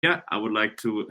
Yeah, I would like to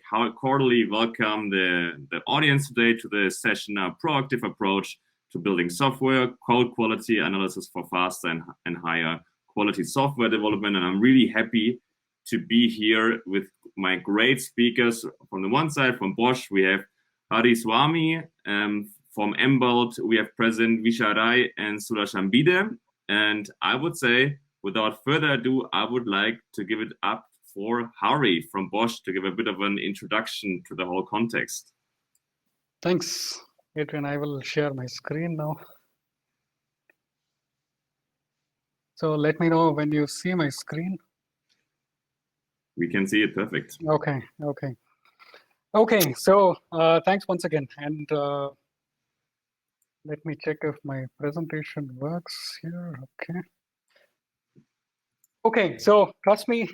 how cordially welcome the audience today to the session, a proactive approach to building software, code quality analysis for faster and higher quality software development. And I'm really happy to be here with my great speakers. From the one side, from Bosch, we have Hari Swami. From Embold, we have President Vishal Rai and Sudarshan Bide. And I would say, without further ado, I would like to give it up for Hari from Bosch to give a bit of an introduction to the whole context. Thanks, Adrian. I will share my screen now. So let me know when you see my screen. We can see it perfect. Okay. So thanks once again. And let me check if my presentation works here. Okay, so trust me,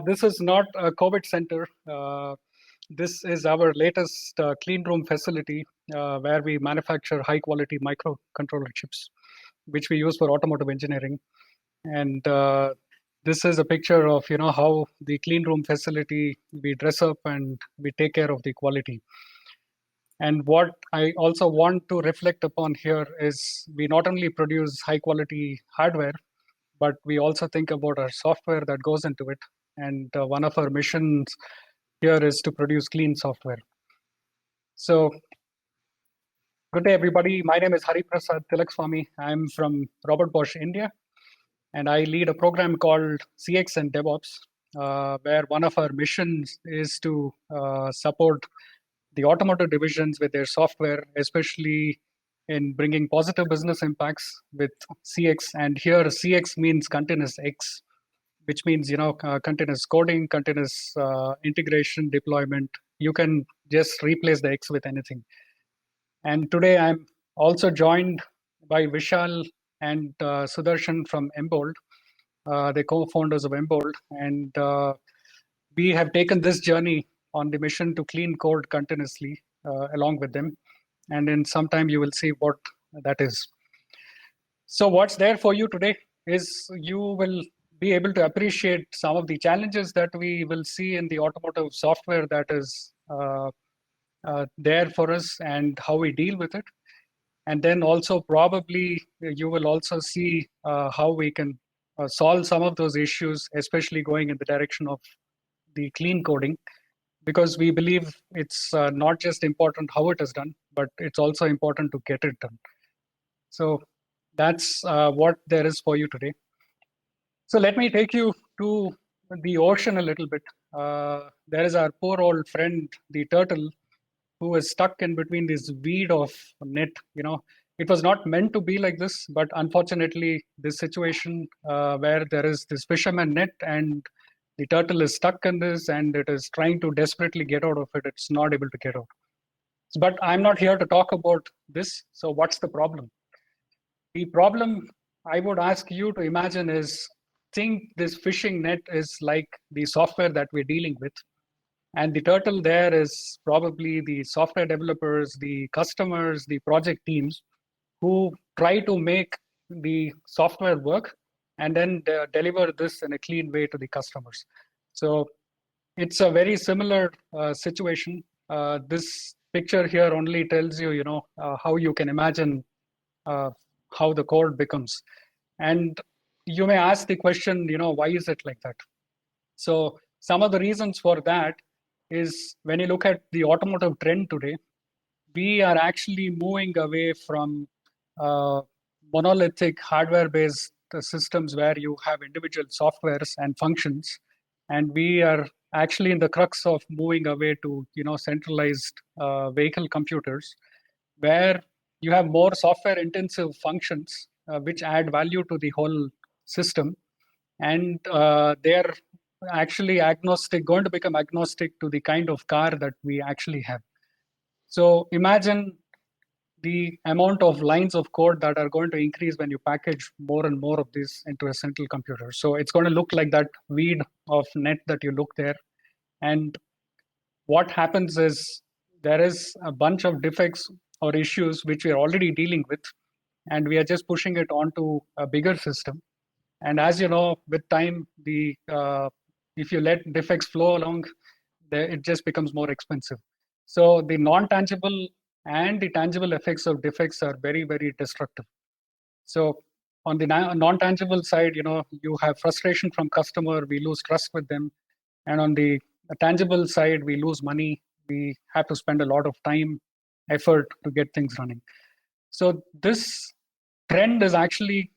this is not a COVID center. This is our latest clean room facility where we manufacture high quality microcontroller chips, which we use for automotive engineering. And this is a picture of how the clean room facility, we dress up and we take care of the quality. And what I also want to reflect upon here is we not only produce high quality hardware, but we also think about our software that goes into it. And one of our missions here is to produce clean software. So, good day, everybody. My name is Hari Prasad Tilakswamy. I'm from Robert Bosch, India, and I lead a program called CX and DevOps, where one of our missions is to support the automotive divisions with their software, especially in bringing positive business impacts with CX. And here CX means continuous X, which means continuous coding, continuous integration, deployment. You can just replace the X with anything. And today I'm also joined by Vishal and Sudarshan from Embold, the co-founders of Embold. And we have taken this journey on the mission to clean code continuously along with them. And in some time you will see what that is. So what's there for you today is you will be able to appreciate some of the challenges that we will see in the automotive software that is there for us and how we deal with it. And then also probably you will also see how we can solve some of those issues, especially going in the direction of the clean coding, because we believe it's not just important how it is done, but it's also important to get it done. So that's what there is for you today. So let me take you to the ocean a little bit. There is our poor old friend, the turtle, who is stuck in between this weed of net. It was not meant to be like this, but unfortunately, this situation where there is this fisherman net and the turtle is stuck in this and it is trying to desperately get out of it. It's not able to get out. But I'm not here to talk about this. So what's the problem? The problem I would ask you to imagine is, think this fishing net is like the software that we're dealing with. And the turtle there is probably the software developers, the customers, the project teams who try to make the software work and then deliver this in a clean way to the customers. So it's a very similar situation. This picture here only tells you, how you can imagine how the code becomes. And you may ask the question, why is it like that? So some of the reasons for that is when you look at the automotive trend today, we are actually moving away from monolithic hardware-based systems where you have individual softwares and functions, and we are actually in the crux of moving away to centralized vehicle computers, where you have more software-intensive functions which add value to the whole system, and they're actually going to become agnostic to the kind of car that we actually have. So imagine the amount of lines of code that are going to increase when you package more and more of this into a central computer. So it's going to look like that weed of net that you look there. And what happens is there is a bunch of defects or issues which we are already dealing with, and we are just pushing it onto a bigger system. And as you know, with time, the if you let defects flow along, it just becomes more expensive. So the non-tangible and the tangible effects of defects are very, very destructive. So on the non-tangible side, you have frustration from customer, we lose trust with them. And on the tangible side, we lose money. We have to spend a lot of time, effort to get things running. So this trend is actually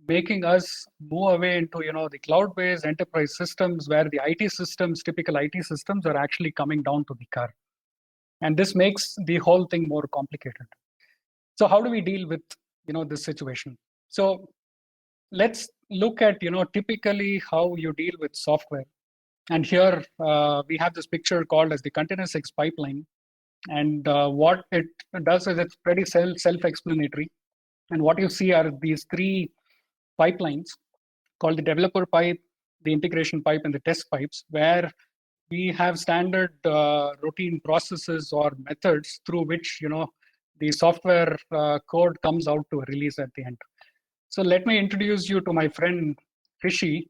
making us move away into the cloud-based enterprise systems where the IT systems, typical IT systems, are actually coming down to the car, and this makes the whole thing more complicated. So how do we deal with this situation? So let's look at typically how you deal with software. And here we have this picture called as the continuous X pipeline. And what it does is it's pretty self-explanatory. And what you see are these three pipelines called the developer pipe, the integration pipe, and the test pipes, where we have standard routine processes or methods through which the software code comes out to a release at the end. So let me introduce you to my friend Fishy.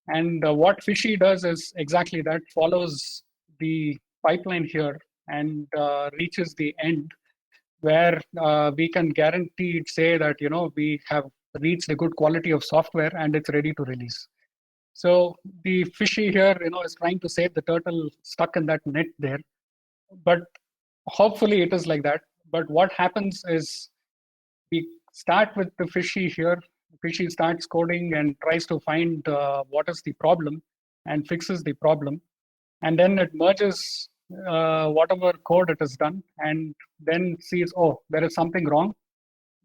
And what Fishy does is exactly that, follows the pipeline here and reaches the end where we can guarantee say that we have reached a good quality of software and it's ready to release. So the Fishy here is trying to save the turtle stuck in that net there, but hopefully it is like that. But what happens is we start with the Fishy here. Fishy starts coding and tries to find what is the problem and fixes the problem, and then it merges whatever code it has done, and then sees, oh, there is something wrong,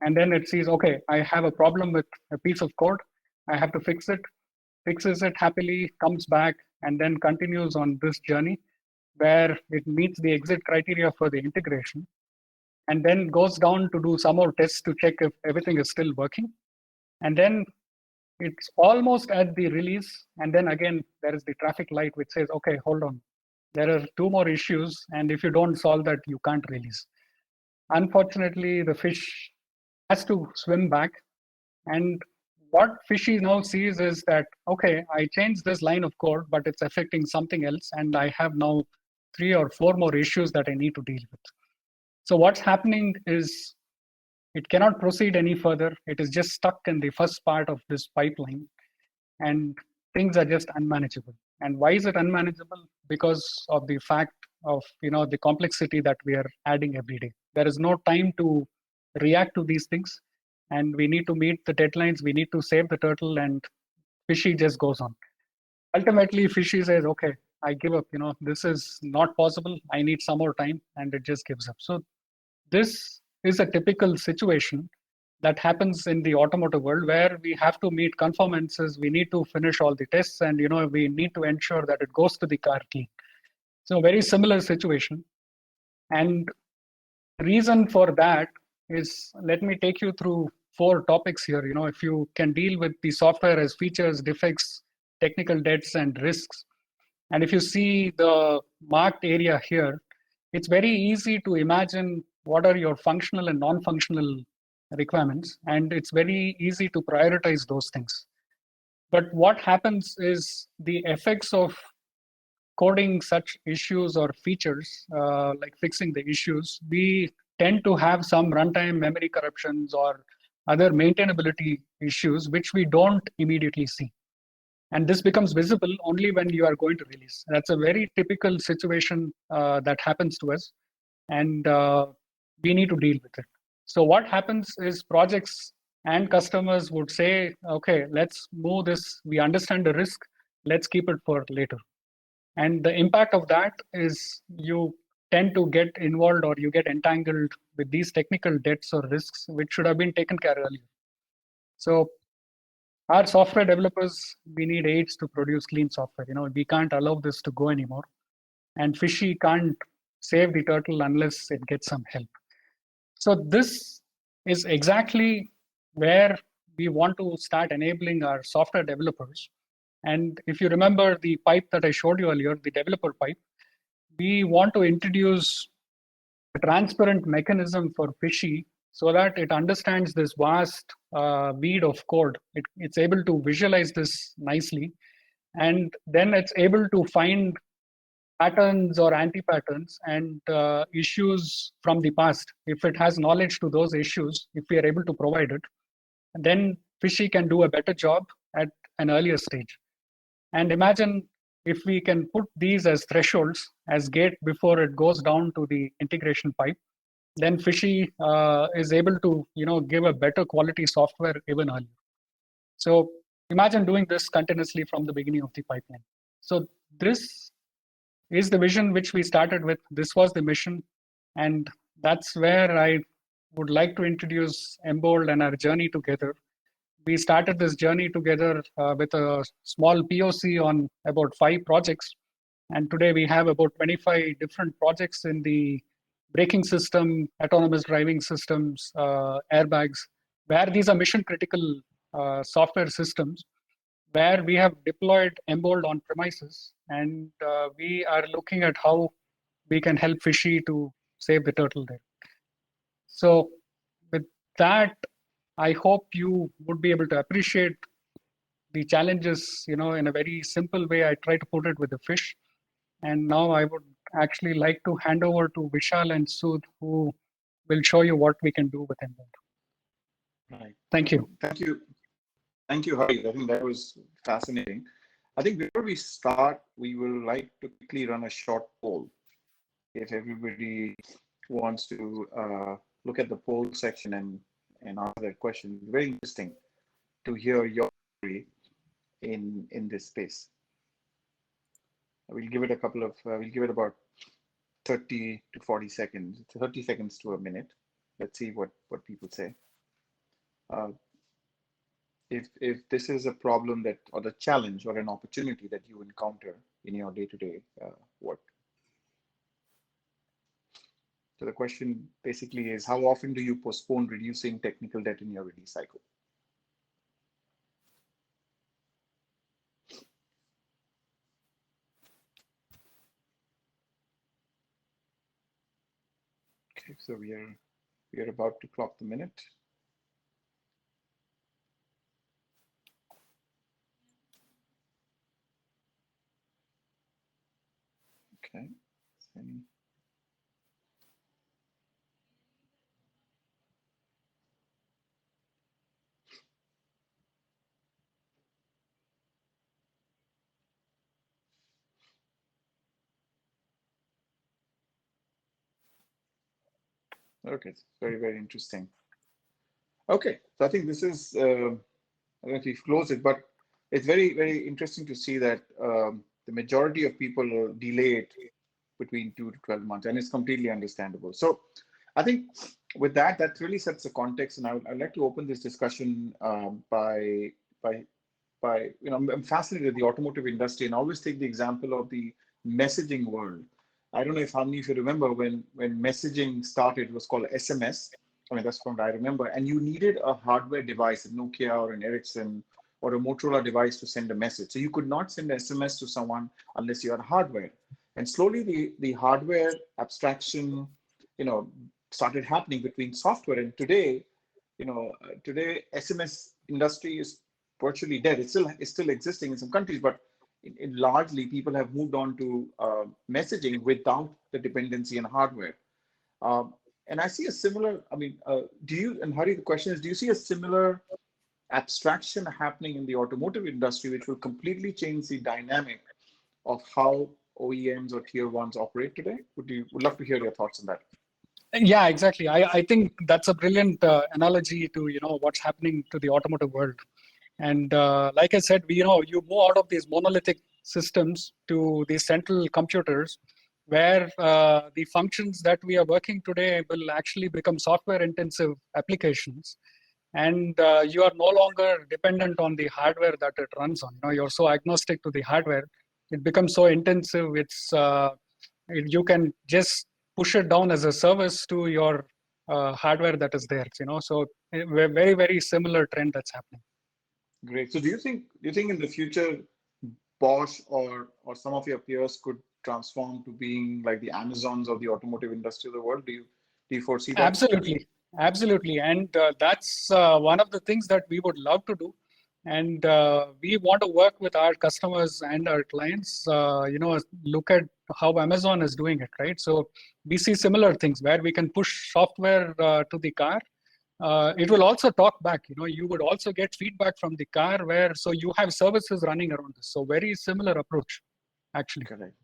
and then it sees, okay, I have a problem with a piece of code, I have to fix it, fixes it happily, comes back, and then continues on this journey where it meets the exit criteria for the integration, and then goes down to do some more tests to check if everything is still working. And then it's almost at the release. And then again, there is the traffic light which says, okay, hold on. There are two more issues. And if you don't solve that, you can't release. Unfortunately, the fish has to swim back. And what Fishy now sees is that, okay, I changed this line of code, but it's affecting something else. And I have now 3 or 4 more issues that I need to deal with. So what's happening is it cannot proceed any further. It is just stuck in the first part of this pipeline, and things are just unmanageable. And why is it unmanageable? Because of the fact of the complexity that we are adding every day. There is no time to react to these things, and we need to meet the deadlines. We need to save the turtle, and Fishy just goes on. Ultimately, Fishy says, okay, I give up. This is not possible. I need some more time, and it just gives up. So this is a typical situation that happens in the automotive world where we have to meet conformances, we need to finish all the tests, and we need to ensure that it goes to the car clean. So very similar situation. And reason for that is, let me take you through 4 topics here. If you can deal with the software as features, defects, technical debts, and risks. And if you see the marked area here, it's very easy to imagine what are your functional and non-functional requirements, and it's very easy to prioritize those things. But what happens is the effects of coding such issues or features, like fixing the issues, we tend to have some runtime memory corruptions or other maintainability issues, which we don't immediately see. And this becomes visible only when you are going to release. That's a very typical situation that happens to us, and we need to deal with it. So what happens is projects and customers would say, okay, let's move this. We understand the risk. Let's keep it for later. And the impact of that is you tend to get involved or you get entangled with these technical debts or risks, which should have been taken care of earlier. So our software developers, we need aids to produce clean software. We can't allow this to go anymore. And Fishy can't save the turtle unless it gets some help. So this is exactly where we want to start enabling our software developers. And if you remember the pipe that I showed you earlier, the developer pipe, we want to introduce a transparent mechanism for Fishy so that it understands this vast weed of code. It's able to visualize this nicely. And then it's able to find patterns or anti-patterns and issues from the past. If it has knowledge to those issues, if we are able to provide it, then Fishy can do a better job at an earlier stage. And imagine if we can put these as thresholds, as gate before it goes down to the integration pipe, then Fishy is able to give a better quality software even earlier. So imagine doing this continuously from the beginning of the pipeline. So this is the vision which we started with. This was the mission. And that's where I would like to introduce Embold and our journey together. We started this journey together with a small POC on about 5 projects. And today we have about 25 different projects in the braking system, autonomous driving systems, airbags, where these are mission critical software systems, where we have deployed Embold on premises, and we are looking at how we can help Fishy to save the turtle there. So with that, I hope you would be able to appreciate the challenges, in a very simple way. I try to put it with the fish. And now I would actually like to hand over to Vishal and Sudh, who will show you what we can do with Embold. Right. Thank you. Thank you. Thank you, Hari. I think that was fascinating. I think before we start, we will like to quickly run a short poll. If everybody wants to look at the poll section and answer that question, very interesting to hear your story in this space. We'll give it a couple of, we'll give it about 30 to 40 seconds, 30 seconds to a minute. Let's see what people say. If this is a problem that, or the challenge or an opportunity that you encounter in your day-to-day work. So the question basically is, how often do you postpone reducing technical debt in your release cycle? Okay, so we are about to clock the minute. Okay. Okay, it's very, very interesting. Okay, so I think this is, I don't know if we've closed it, but it's very, very interesting to see that the majority of people delay it between 2 to 12 months, and it's completely understandable. So I think with that really sets the context, and I'd like to open this discussion by I'm fascinated with the automotive industry, and I always take the example of the messaging world. I don't know if how many of you remember when messaging started, it was called SMS. I mean, that's from what I remember. And you needed a hardware device, a Nokia or an Ericsson or a Motorola device to send a message. So you could not send SMS to someone unless you had hardware. And slowly the hardware abstraction, started happening between software. And today, today SMS industry is virtually dead. It's still existing in some countries, but largely people have moved on to messaging without the dependency on hardware. And I see a similar, and Hari, the question is, do you see a similar abstraction happening in the automotive industry, which will completely change the dynamic of how OEMs or tier ones operate today? Would love to hear your thoughts on that. Yeah, exactly. I think that's a brilliant analogy to what's happening to the automotive world. And like I said, you move out of these monolithic systems to these central computers, where the functions that we are working today will actually become software-intensive applications, and you are no longer dependent on the hardware that it runs on. You're so agnostic to the hardware; it becomes so intensive. You can just push it down as a service to your hardware that is there. So a very, very similar trend that's happening. Great. So do you think in the future Bosch or some of your peers could transform to being like the Amazons of the automotive industry of the world? Do you foresee that? Absolutely. And that's one of the things that we would love to do. And we want to work with our customers and our clients, look at how Amazon is doing it, right? So we see similar things where we can push software to the car. It will also talk back, you would also get feedback from the car so you have services running around this. So very similar approach, actually. Correct.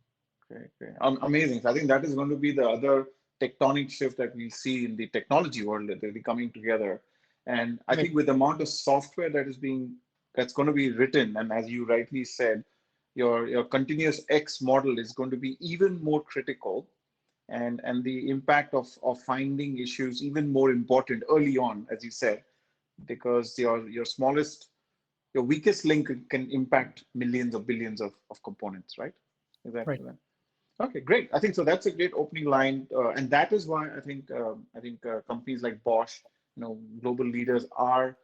Great. Amazing. So I think that is going to be the other tectonic shift that we see in the technology world, that they'll be coming together. And I think with the amount of software that's going to be written, and as you rightly said, your continuous X model is going to be even more critical, and the impact of finding issues even more important early on, as you said, because your weakest link can impact millions or billions of components, right? Is that right? Okay, great. I think so. That's a great opening line, and that is why I think companies like Bosch, global leaders are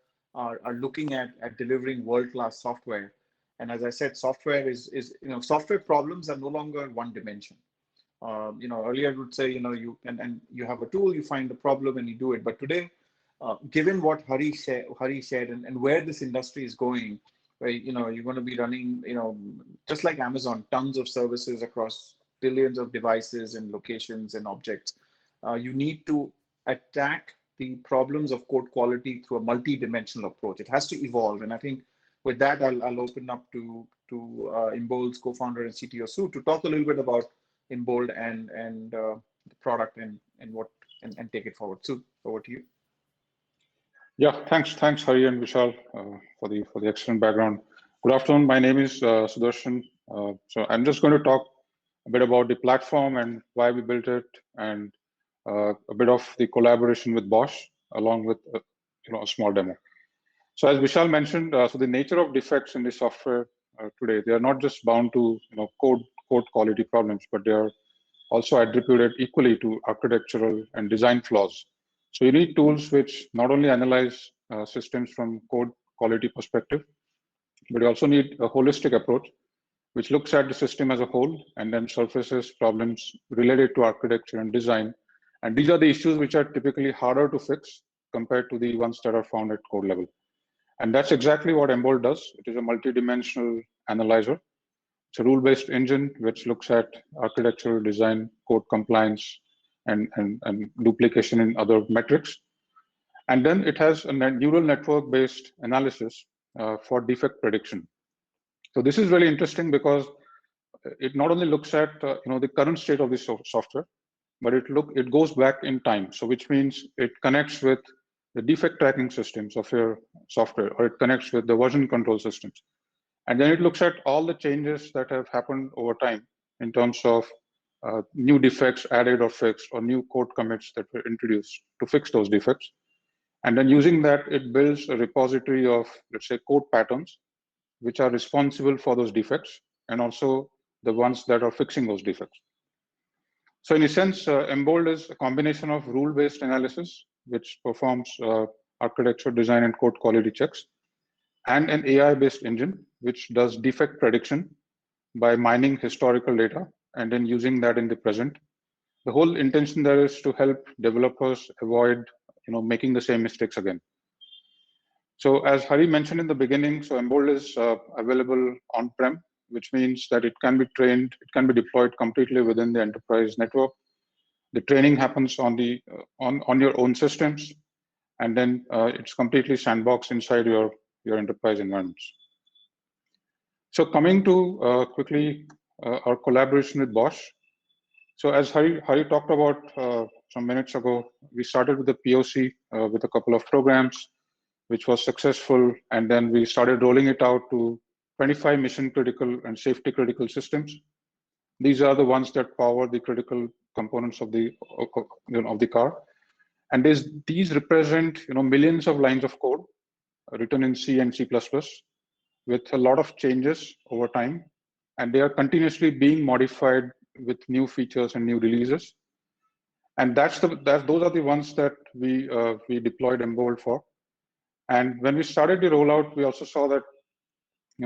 looking at delivering world-class software. And as I said, software is software problems are no longer one dimension. Earlier I would say you you have a tool, you find the problem and you do it. But today, given what Hari said, and where this industry is going, where you're going to be running just like Amazon, tons of services across billions of devices and locations and objects. You need to attack the problems of code quality through a multi-dimensional approach. It has to evolve, and I think with that I'll open up to Embold's co-founder and CTO Sue to talk a little bit about Embold and the product and take it forward. Sue, over to you. Yeah, thanks Hari and Vishal for the excellent background. Good afternoon. My name is Sudarshan. So I'm just going to talk a bit about the platform and why we built it, and a bit of the collaboration with Bosch, along with a small demo. So as Vishal mentioned, so the nature of defects in the software today, they are not just bound to code quality problems, but they are also attributed equally to architectural and design flaws. So you need tools which not only analyze systems from code quality perspective, but you also need a holistic approach which looks at the system as a whole and then surfaces problems related to architecture and design. And these are the issues which are typically harder to fix compared to the ones that are found at code level. And that's exactly what Embold does. It is a multidimensional analyzer. It's a rule-based engine which looks at architectural design, code compliance, and duplication in other metrics. And then it has a neural network-based analysis for defect prediction. So this is really interesting because it not only looks at the current state of the software, but it goes back in time. So which means it connects with the defect tracking systems of your software, or it connects with the version control systems. And then it looks at all the changes that have happened over time in terms of new defects added or fixed, or new code commits that were introduced to fix those defects. And then using that, it builds a repository of, let's say, code patterns, which are responsible for those defects, and also the ones that are fixing those defects. So in a sense, Embold is a combination of rule-based analysis, which performs architecture, design, and code quality checks, and an AI-based engine, which does defect prediction by mining historical data and then using that in the present. The whole intention there is to help developers avoid making the same mistakes again. So as Hari mentioned in the beginning, so Embold is available on-prem, which means that it can be trained, it can be deployed completely within the enterprise network. The training happens on your own systems, and then it's completely sandboxed inside your enterprise environments. So coming to quickly our collaboration with Bosch. So as Hari talked about some minutes ago, we started with the POC with a couple of programs, which was successful, and then we started rolling it out to 25 mission critical and safety critical systems. These are the ones that power the critical components of the car, and these represent millions of lines of code written in C and C++ with a lot of changes over time, and they are continuously being modified with new features and new releases. And those are the ones that we deployed Embold for. And when we started the rollout, we also saw that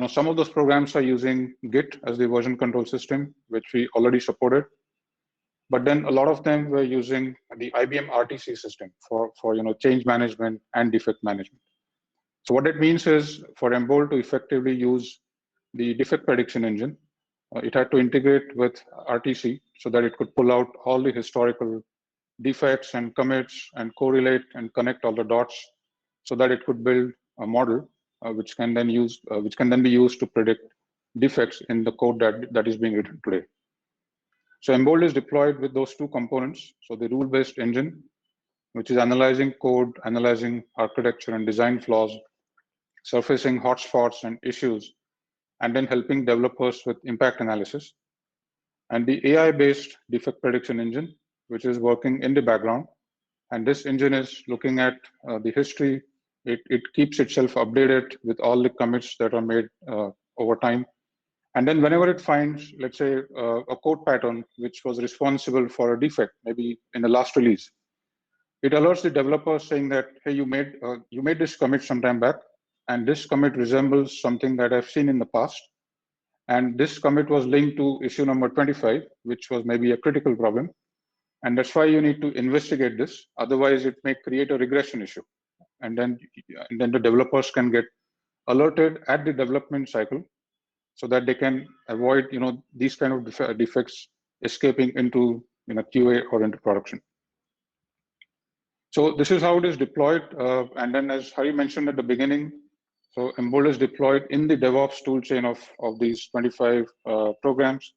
some of those programs are using Git as the version control system, which we already supported. But then a lot of them were using the IBM RTC system for change management and defect management. So what it means is for Embold to effectively use the defect prediction engine, it had to integrate with RTC so that it could pull out all the historical defects and commits and correlate and connect all the dots so that it could build a model which can then be used to predict defects in the code that is being written today. So Embold is deployed with those two components. So the rule-based engine, which is analyzing code, analyzing architecture and design flaws, surfacing hotspots and issues, and then helping developers with impact analysis. And the AI-based defect prediction engine, which is working in the background. And this engine is looking at the history. It keeps itself updated with all the commits that are made over time. And then whenever it finds, let's say, a code pattern which was responsible for a defect, maybe in the last release, it alerts the developer saying that, hey, you made this commit some time back, and this commit resembles something that I've seen in the past. And this commit was linked to issue number 25, which was maybe a critical problem. And that's why you need to investigate this. Otherwise, it may create a regression issue. And then the developers can get alerted at the development cycle so that they can avoid these kind of defects escaping into QA or into production. So this is how it is deployed. And then as Hari mentioned at the beginning, so Embold is deployed in the DevOps toolchain of these 25 programs,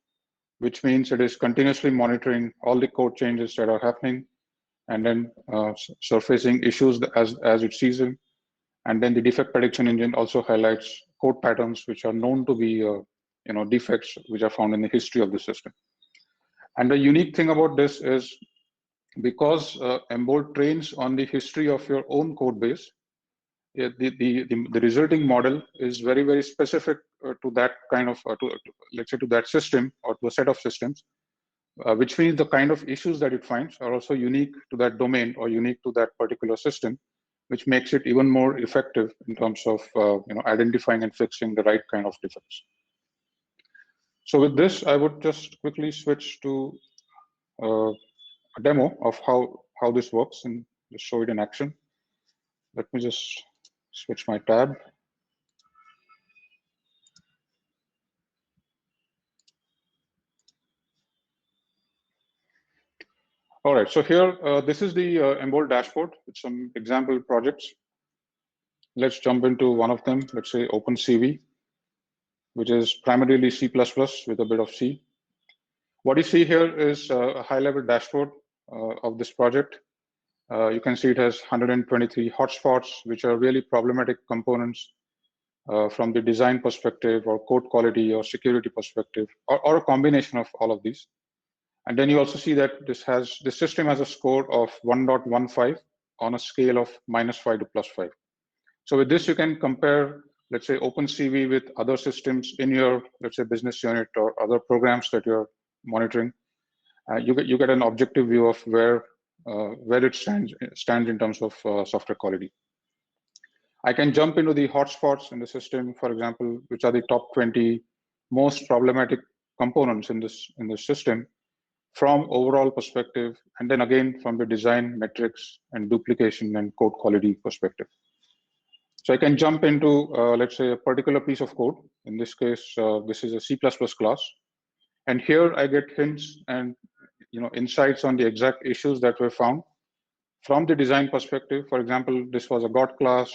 which means it is continuously monitoring all the code changes that are happening and then surfacing issues as it sees them. And then the defect prediction engine also highlights code patterns which are known to be defects which are found in the history of the system. And the unique thing about this is because Embold trains on the history of your own code base, the resulting model is very, very specific to that kind of, let's say to that system or to a set of systems, which means the kind of issues that it finds are also unique to that domain or unique to that particular system, which makes it even more effective in terms of identifying and fixing the right kind of defects. So with this, I would just quickly switch to a demo of how this works and just show it in action. Let me just switch my tab. All right, so here, this is the Embold dashboard with some example projects. Let's jump into one of them, let's say OpenCV, which is primarily C++ with a bit of C. What you see here is a high-level dashboard of this project. You can see it has 123 hotspots, which are really problematic components from the design perspective or code quality or security perspective, or a combination of all of these. And then you also see that this system has a score of 1.15 on a scale of -5 to +5. So with this, you can compare, let's say, OpenCV with other systems in your, let's say, business unit or other programs that you're monitoring. You get an objective view of where it stands in terms of software quality. I can jump into the hotspots in the system, for example, which are the top 20 most problematic components in this system from overall perspective, and then again from the design metrics and duplication and code quality perspective. So I can jump into, let's say, a particular piece of code. In this case, this is a C++ class. And here I get hints and insights on the exact issues that were found from the design perspective. For example, this was a GOT class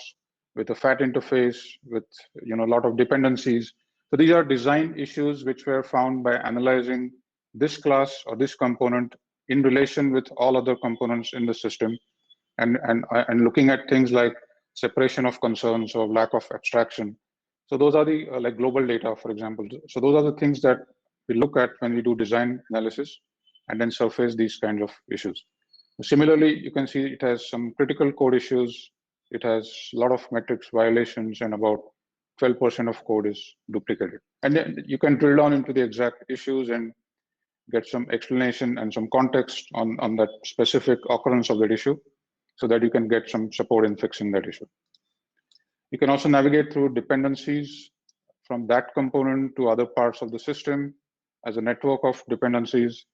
with a fat interface with a lot of dependencies. So these are design issues which were found by analyzing this class or this component in relation with all other components in the system, and looking at things like separation of concerns or lack of abstraction. So those are the like global data, for example. So those are the things that we look at when we do design analysis and then surface these kinds of issues. Similarly, you can see it has some critical code issues. It has a lot of metrics violations, and about 12% of code is duplicated. And then you can drill down into the exact issues and get some explanation and some context on that specific occurrence of that issue so that you can get some support in fixing that issue. You can also navigate through dependencies from that component to other parts of the system as a network of dependencies.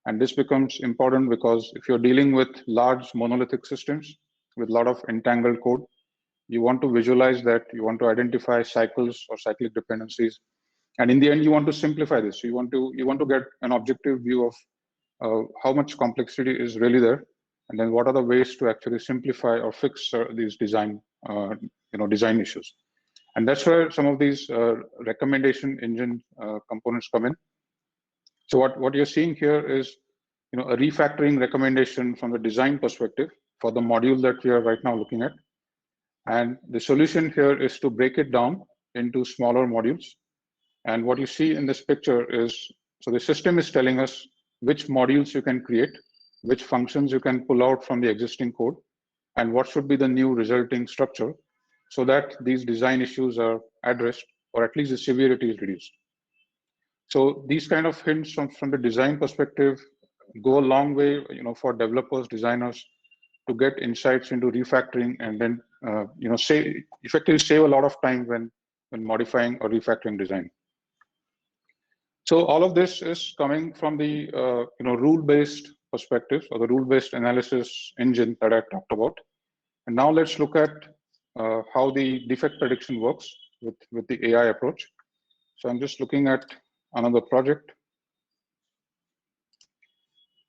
And this becomes important because if you're dealing with large monolithic systems with a lot of entangled code, You want to visualize that. You want to identify cycles or cyclic dependencies. And in the end, you want to simplify this. You want to get an objective view of how much complexity is really there, and then what are the ways to actually simplify or fix these design issues. And that's where some of these recommendation engine components come in. So what you're seeing here is a refactoring recommendation from the design perspective for the module that we are right now looking at. And the solution here is to break it down into smaller modules. And what you see in this picture is, so the system is telling us which modules you can create, which functions you can pull out from the existing code, and what should be the new resulting structure, so that these design issues are addressed, or at least the severity is reduced. So these kind of hints from the design perspective go a long way, for developers, designers, to get insights into refactoring, and then effectively save a lot of time when modifying or refactoring design. So all of this is coming from the rule-based perspective, or the rule-based analysis engine that I talked about. And now let's look at how the defect prediction works with the AI approach. So I'm just looking at another project.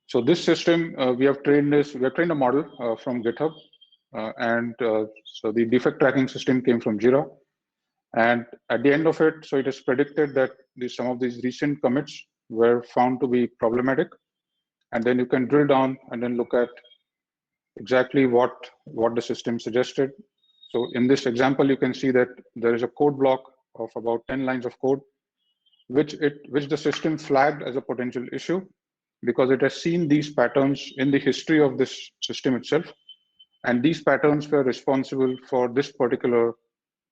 So this system, we have trained a model from GitHub, so the defect tracking system came from Jira. And at the end of it, so it is predicted that some of these recent commits were found to be problematic. And then you can drill down and then look at exactly what the system suggested. So in this example, you can see that there is a code block of about 10 lines of code, which the system flagged as a potential issue, because it has seen these patterns in the history of this system itself. And these patterns were responsible for this particular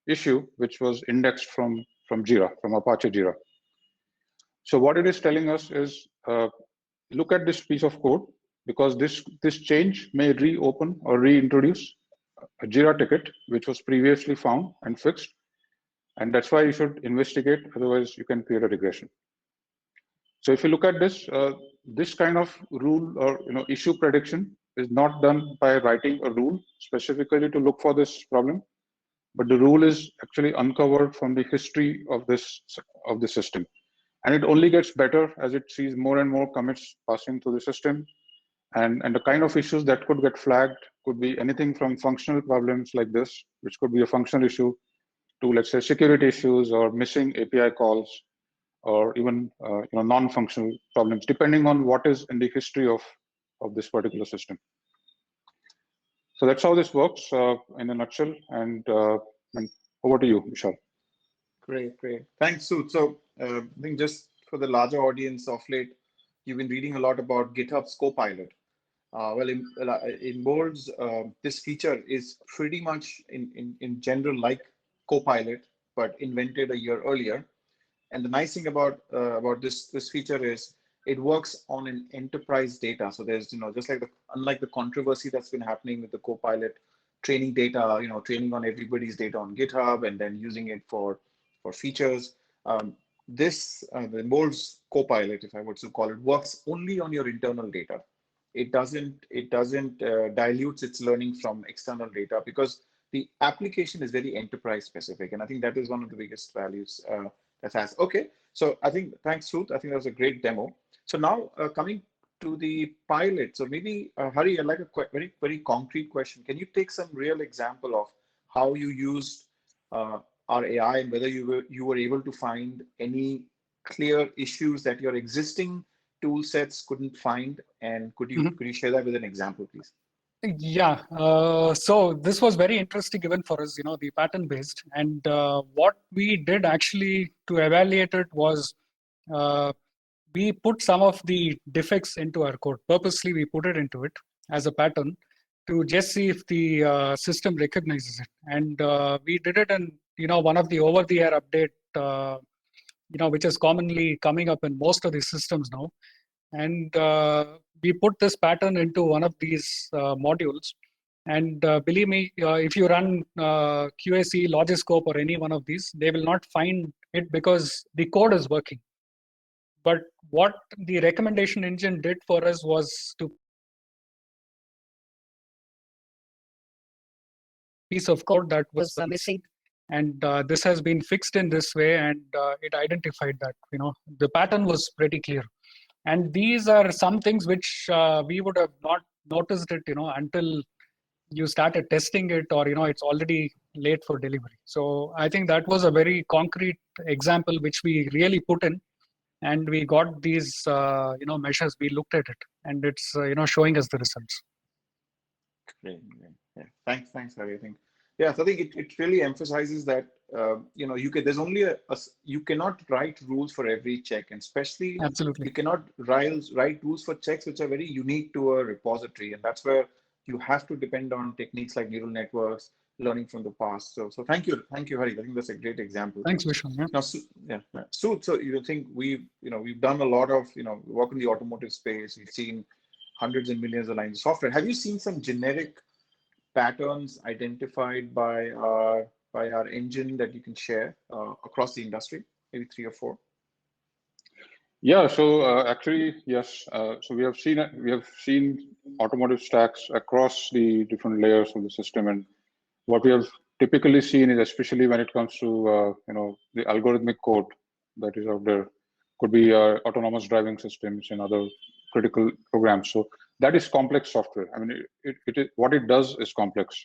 issue, which was indexed from Jira, from Apache Jira. So what it is telling us is, look at this piece of code, because this change may reopen or reintroduce a Jira ticket, which was previously found and fixed. And that's why you should investigate, otherwise you can create a regression. So if you look at this, this kind of rule or issue prediction is not done by writing a rule specifically to look for this problem, but the rule is actually uncovered from the history of the system. And it only gets better as it sees more and more commits passing through the system. And the kind of issues that could get flagged could be anything from functional problems like this, which could be a functional issue, to, let's say, security issues or missing API calls, or even non-functional problems, depending on what is in the history of this particular system. So that's how this works in a nutshell. And over to you, Vishal. Great. Thanks, Sud. So I think just for the larger audience of late, you've been reading a lot about GitHub's Copilot. Well, in Embold's, this feature is pretty much in general like Copilot, but invented a year earlier. And the nice thing about this feature is it works on an enterprise data. So there's just like unlike the controversy that's been happening with the Copilot training data, training on everybody's data on GitHub and then using it for features. The Embold's Copilot, if I were to call it, works only on your internal data. It doesn't dilutes its learning from external data, because the application is very enterprise specific, and I think that is one of the biggest values that has. Okay, so I think thanks, Ruth. I think that was a great demo. So now coming to the pilot. So maybe Hari, I'd like a very, very concrete question. Can you take some real example of how you used our AI, and whether you were able to find any clear issues that your existing tool sets couldn't find, and could you share that with an example, please? Yeah, so this was very interesting even for us, the pattern based. And what we did actually to evaluate it was we put some of the defects into our code. Purposely, we put it into it as a pattern to just see if the system recognizes it. And we did it in, one of the over-the-air update, which is commonly coming up in most of the systems now. And we put this pattern into one of these modules. And believe me, if you run QAC, Logiscope, or any one of these, they will not find it because the code is working. But what the recommendation engine did for us was to piece of code that was missing. And this has been fixed in this way, and it identified that, the pattern was pretty clear. And these are some things which we would have not noticed it, until you started testing it, or, it's already late for delivery. So I think that was a very concrete example which we really put in, and we got these, measures. We looked at it, and it's, showing us the results. Great. Yeah. Thanks, Hari. I think, yeah. So I think it really emphasizes that there's only you cannot write rules for every check, and especially Absolutely. you cannot write rules for checks which are very unique to a repository, and that's where you have to depend on techniques like neural networks, learning from the past. So thank you, Hari. I think that's a great example. Thanks, Vishal. Yeah. Now, so you think we've done a lot of work in the automotive space. We've seen hundreds and millions of lines of software. Have you seen some generic patterns identified by our engine that you can share across the industry? Maybe 3 or 4. Yeah. So actually, yes. So we have seen automotive stacks across the different layers of the system, and what we have typically seen is, especially when it comes to the algorithmic code that is out there, could be autonomous driving systems and other critical programs. So that is complex software. I mean, what it does is complex,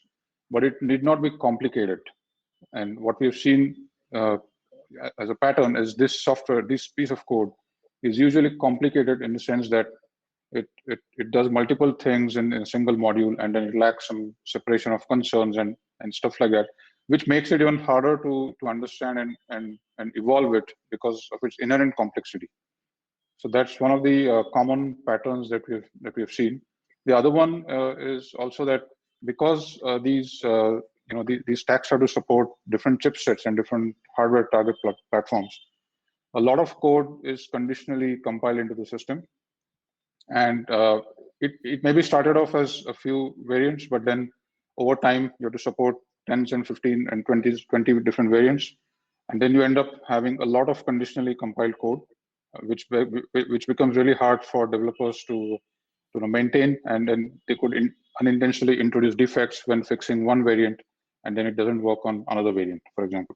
but it need not be complicated. And what we've seen as a pattern is this software, this piece of code, is usually complicated in the sense that it does multiple things in a single module, and then it lacks some separation of concerns and stuff like that, which makes it even harder to understand and evolve it because of its inherent complexity. So that's one of the common patterns that we've seen. The other one is also that because these stacks have to support different chipsets and different hardware target platforms, a lot of code is conditionally compiled into the system, and it maybe started off as a few variants, but then over time you have to support 10s and 15 and 20 different variants, and then you end up having a lot of conditionally compiled code, which becomes really hard for developers to maintain, and then they could unintentionally introduce defects when fixing one variant, and then it doesn't work on another variant, for example.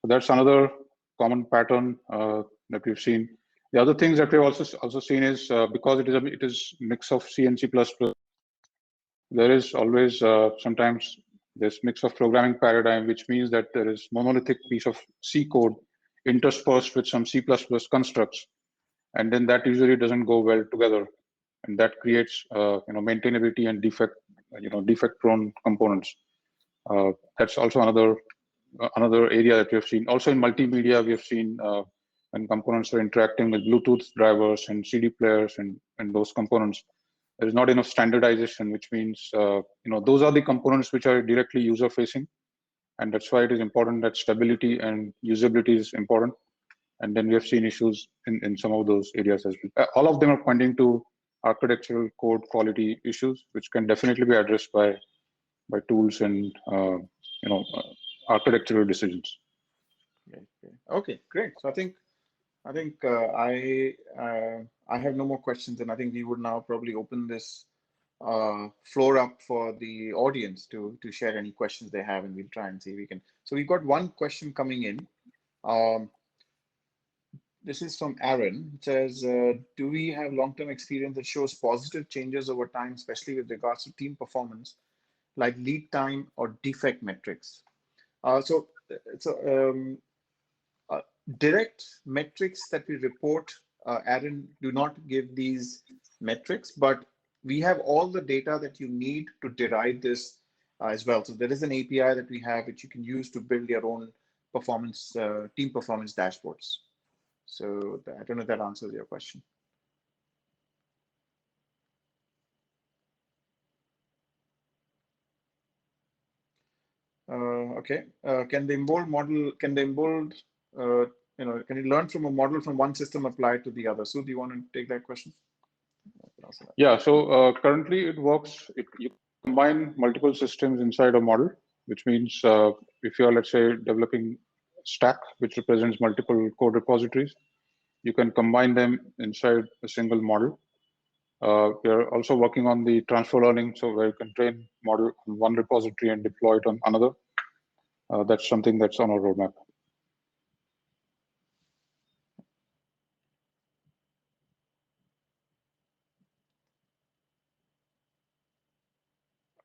So that's another common pattern that we've seen. The other things that we've also seen is because it is mix of C and C++, there is always sometimes this mix of programming paradigm, which means that there is monolithic piece of C code interspersed with some C++ constructs, and then that usually doesn't go well together, and that creates maintainability and defect prone components. That's also another area that we have seen. Also in multimedia, we have seen when components are interacting with Bluetooth drivers and CD players and those components, there is not enough standardization, which means those are the components which are directly user facing, and that's why it is important that stability and usability is important. And then we have seen issues in some of those areas as well. All of them are pointing to architectural code quality issues, which can definitely be addressed by tools and architectural decisions. Okay, great. So I think I have no more questions, and I think we would now probably open this floor up for the audience to share any questions they have, and we'll try and see if we can. So we've got one question coming in. This is from Aaron. It says, do we have long-term experience that shows positive changes over time, especially with regards to team performance, like lead time or defect metrics? Direct metrics that we report, Aaron, do not give these metrics, but we have all the data that you need to derive this as well. So there is an API that we have which you can use to build your own performance, team performance dashboards. So I don't know if that answers your question. Okay. Can the Embold model? Can the Embold? Can you learn from a model from one system applied to the other? So do you want to take that question? Yeah. So currently it works. You combine multiple systems inside a model, which means if you're, let's say, developing stack, which represents multiple code repositories, you can combine them inside a single model. We are also working on the transfer learning, so where you can train model on one repository and deploy it on another. That's something that's on our roadmap.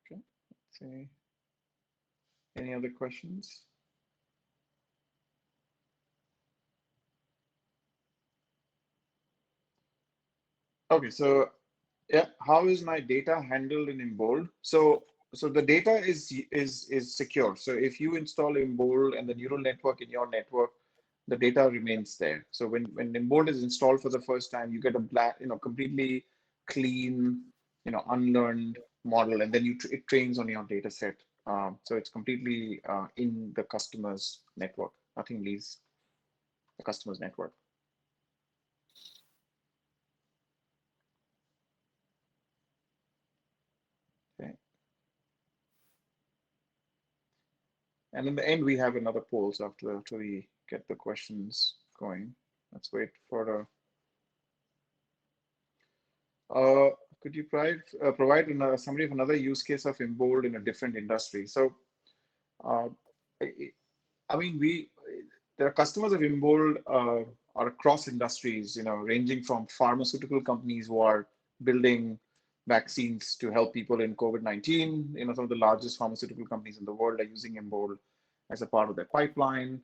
Okay, let's see. Any other questions? Okay, so yeah, how is my data handled in Embold? So the data is secure. So if you install Embold and the neural network in your network, the data remains there. So when Embold is installed for the first time, you get a black, completely clean, unlearned model, and then it trains on your data set. So it's completely in the customer's network. Nothing leaves the customer's network. Okay. And in the end, we have another poll. So after we get the questions going, let's wait for the. Could you provide a summary of another use case of Embold in a different industry? So, I mean, there are customers of Embold are across industries, ranging from pharmaceutical companies who are building vaccines to help people in COVID-19. Some of the largest pharmaceutical companies in the world are using Embold as a part of their pipeline.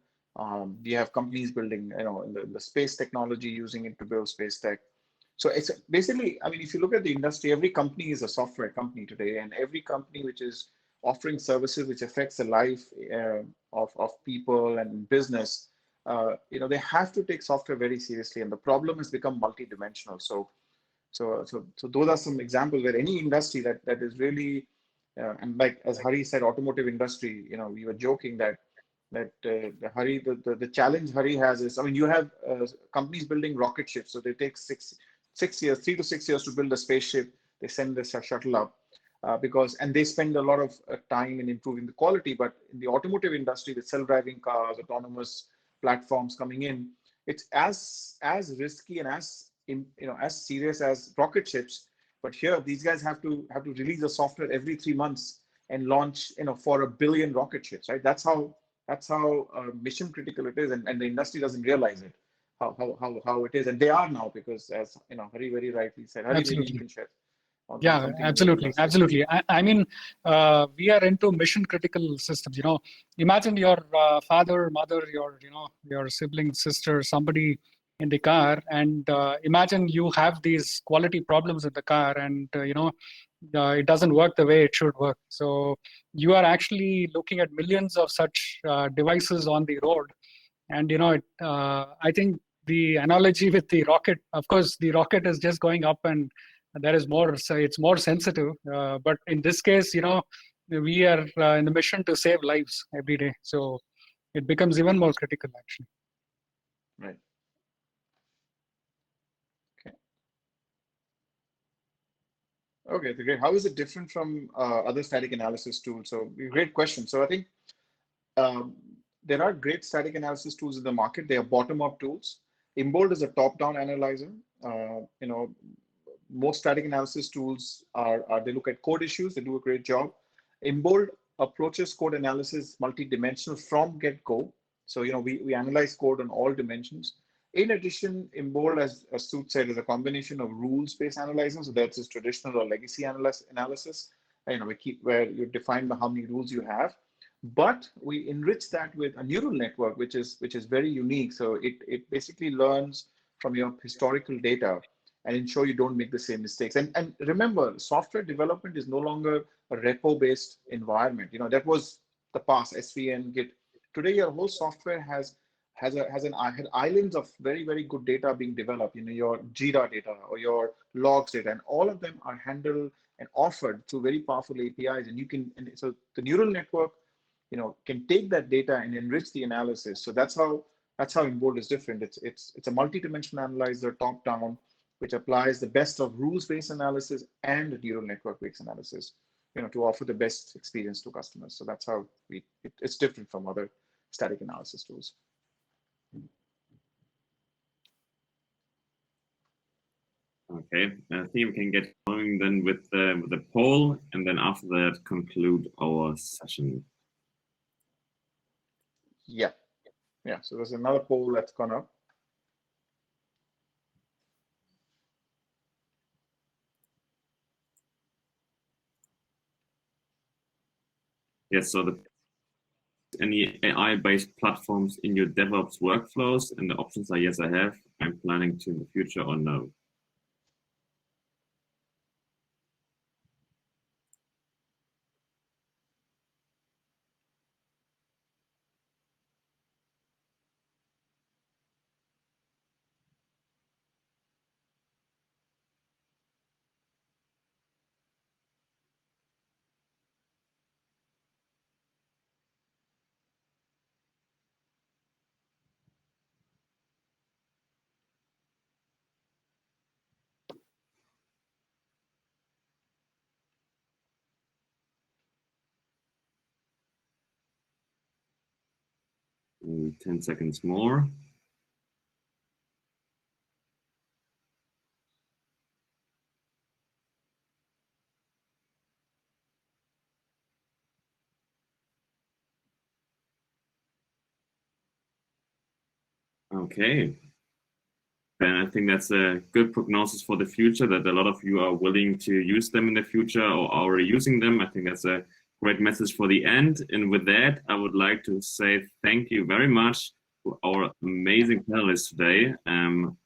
We have companies building, in the space technology, using it to build space tech. So it's basically, I mean, if you look at the industry, every company is a software company today, and every company which is offering services which affects the life of people and business, they have to take software very seriously, and the problem has become multidimensional. So those are some examples where any industry that is really, and like as Hari said, automotive industry, we were joking that Hari, the challenge Hari has is, I mean, you have companies building rocket ships, so they take 3 to 6 years to build a spaceship. They send the shuttle up and they spend a lot of time in improving the quality. But in the automotive industry, with self-driving cars, autonomous platforms coming in, it's as risky and as serious as rocket ships. But here, these guys have to release the software every 3 months and launch, for 1 billion rocket ships, right? That's how mission critical it is, and the industry doesn't realize it. How it is, and they are now, because as Hari very rightly said. Hari, maybe you can share. Yeah, absolutely. I mean, we are into mission critical systems. Imagine your father, mother, your sibling, sister, somebody in the car, and imagine you have these quality problems in the car, and it doesn't work the way it should work. So you are actually looking at millions of such devices on the road, and I think the analogy with the rocket, of course, the rocket is just going up, and there is more, so it's more sensitive. But in this case, we are in the mission to save lives every day. So it becomes even more critical, actually. Right. Okay, great. How is it different from other static analysis tools? So great question. So I think there are great static analysis tools in the market. They are bottom-up tools. Embold is a top-down analyzer. Most static analysis tools they look at code issues. They do a great job. Embold approaches code analysis multi-dimensional from get-go. So we analyze code on all dimensions. In addition, Embold, as Sud said, is a combination of rules-based analyzing. So that's just traditional or legacy analysis. We keep where you define how many rules you have, but we enrich that with a neural network, which is very unique. So it basically learns from your historical data and ensure you don't make the same mistakes. And remember, software development is no longer a repo-based environment. That was the past, SVN, Git. Today, your whole software has islands of very, very good data being developed, your Jira data or your logs data, and all of them are handled and offered through very powerful APIs. And so the neural network, can take that data and enrich the analysis. So that's how Embold is different. It's a multi-dimensional analyzer, top down, which applies the best of rules-based analysis and neural network-based analysis, to offer the best experience to customers. So that's how it's different from other static analysis tools. Okay, I think we can get going then with the poll, and then after that conclude our session. Yeah. So there's another poll that's gone up. Yes, so any AI-based platforms in your DevOps workflows, and the options are yes, I have. I'm planning to in the future, or no. Maybe 10 seconds more. Okay. And I think that's a good prognosis for the future, that a lot of you are willing to use them in the future or are already using them. I think that's a great message for the end. And with that, I would like to say thank you very much to our amazing panelists today.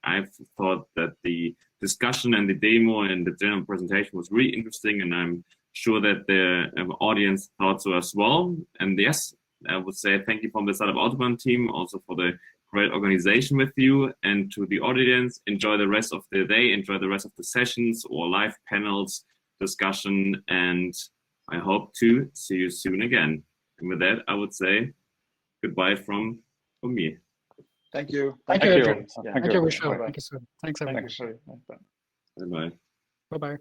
I've thought that the discussion and the demo and the general presentation was really interesting, and I'm sure that the audience thought so as well. And yes, I would say thank you from the side of Autobahn team, also for the great organization with you, and to the audience, enjoy the rest of the day, enjoy the rest of the sessions or live panels, discussion, and I hope to see you soon again. And with that, I would say goodbye from me. Thank you. Thank you, Adrian. Yeah. Thank you, Vishal. Bye-bye. Thank you, sir. Thanks, everyone. Thanks. Bye-bye. Bye-bye.